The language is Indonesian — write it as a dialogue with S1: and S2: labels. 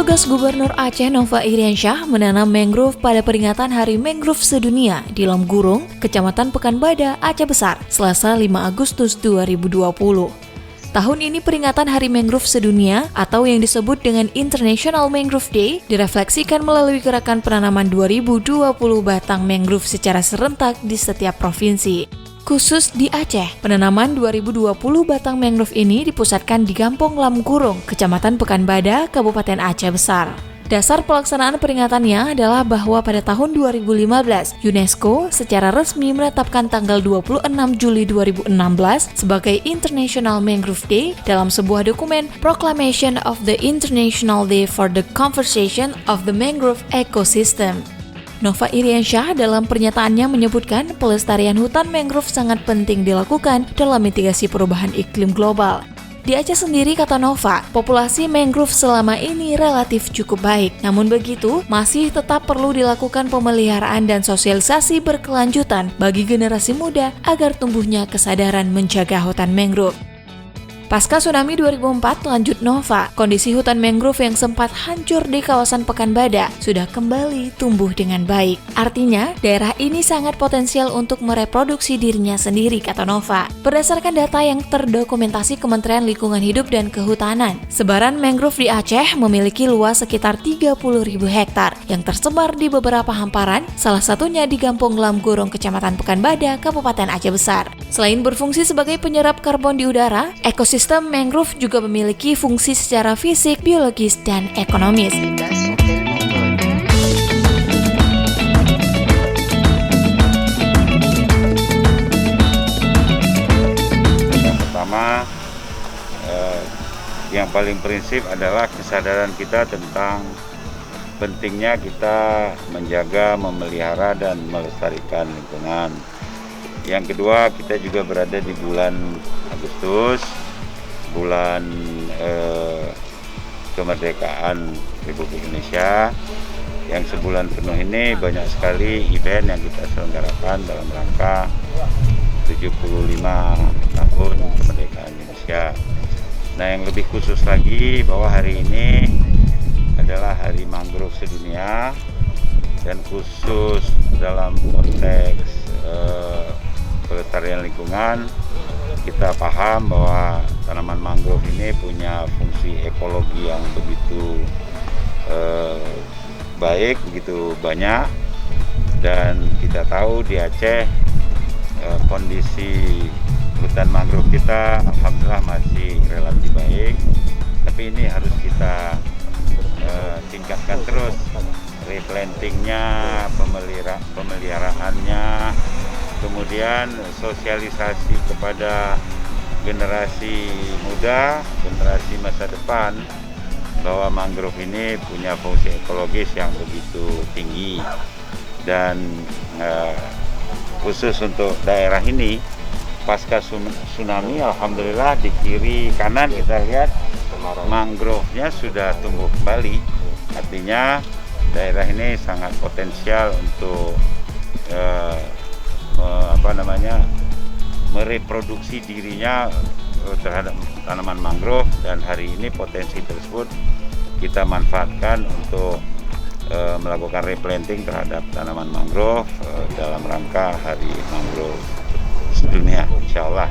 S1: Petugas Gubernur Aceh Nova Iriansyah menanam mangrove pada peringatan Hari Mangrove Sedunia di Lom Gurung, Kecamatan Pekanbadak, Aceh Besar, Selasa 5 Agustus 2020. Tahun ini peringatan Hari Mangrove Sedunia atau yang disebut dengan International Mangrove Day direfleksikan melalui gerakan penanaman 2020 batang mangrove secara serentak di setiap provinsi. Khusus di Aceh, penanaman 2020 batang mangrove ini dipusatkan di Kampung Lam Gurung, Kecamatan Pekanbadak, Kabupaten Aceh Besar. Dasar pelaksanaan peringatannya adalah bahwa pada tahun 2015, UNESCO secara resmi menetapkan tanggal 26 Juli 2016 sebagai International Mangrove Day dalam sebuah dokumen Proclamation of the International Day for the Conservation of the Mangrove Ecosystem. Nova Iriansyah dalam pernyataannya menyebutkan pelestarian hutan mangrove sangat penting dilakukan dalam mitigasi perubahan iklim global. Di Aceh sendiri, kata Nova, populasi mangrove selama ini relatif cukup baik. Namun begitu, masih tetap perlu dilakukan pemeliharaan dan sosialisasi berkelanjutan bagi generasi muda agar tumbuhnya kesadaran menjaga hutan mangrove. Pasca tsunami 2004, lanjut Nova, kondisi hutan mangrove yang sempat hancur di kawasan Pekanbadak sudah kembali tumbuh dengan baik. Artinya, daerah ini sangat potensial untuk mereproduksi dirinya sendiri, kata Nova. Berdasarkan data yang terdokumentasi Kementerian Lingkungan Hidup dan Kehutanan, sebaran mangrove di Aceh memiliki luas sekitar 30.000 hektar yang tersebar di beberapa hamparan, salah satunya di Kampung Lam Gurung, Kecamatan Pekanbadak, Kabupaten Aceh Besar. Selain berfungsi sebagai penyerap karbon di udara, ekosistem mangrove juga memiliki fungsi secara fisik, biologis, dan ekonomis.
S2: Yang pertama, yang paling prinsip adalah kesadaran kita tentang pentingnya kita menjaga, memelihara, dan melestarikan lingkungan. Yang kedua, kita juga berada di bulan Agustus, bulan kemerdekaan Republik Indonesia, yang sebulan penuh ini banyak sekali event yang kita selenggarakan dalam rangka 75 tahun kemerdekaan Indonesia. Nah, yang lebih khusus lagi bahwa hari ini adalah Hari Mangrove Sedunia, dan khusus dalam konteks pelestarian lingkungan, kita paham bahwa tanaman mangrove ini punya fungsi ekologi yang begitu baik, begitu banyak, dan kita tahu di Aceh kondisi hutan mangrove kita alhamdulillah masih relatif baik, tapi ini harus kita tingkatkan terus replantingnya, pemeliharaannya, kemudian sosialisasi kepada generasi muda, generasi masa depan, bahwa mangrove ini punya fungsi ekologis yang begitu tinggi. Dan khusus untuk daerah ini, pasca tsunami, alhamdulillah di kiri kanan kita lihat mangrove-nya sudah tumbuh kembali. Artinya daerah ini sangat potensial untuk mereproduksi dirinya terhadap tanaman mangrove, dan hari ini potensi tersebut kita manfaatkan untuk melakukan replanting terhadap tanaman mangrove dalam rangka Hari Mangrove Sedunia, insya Allah.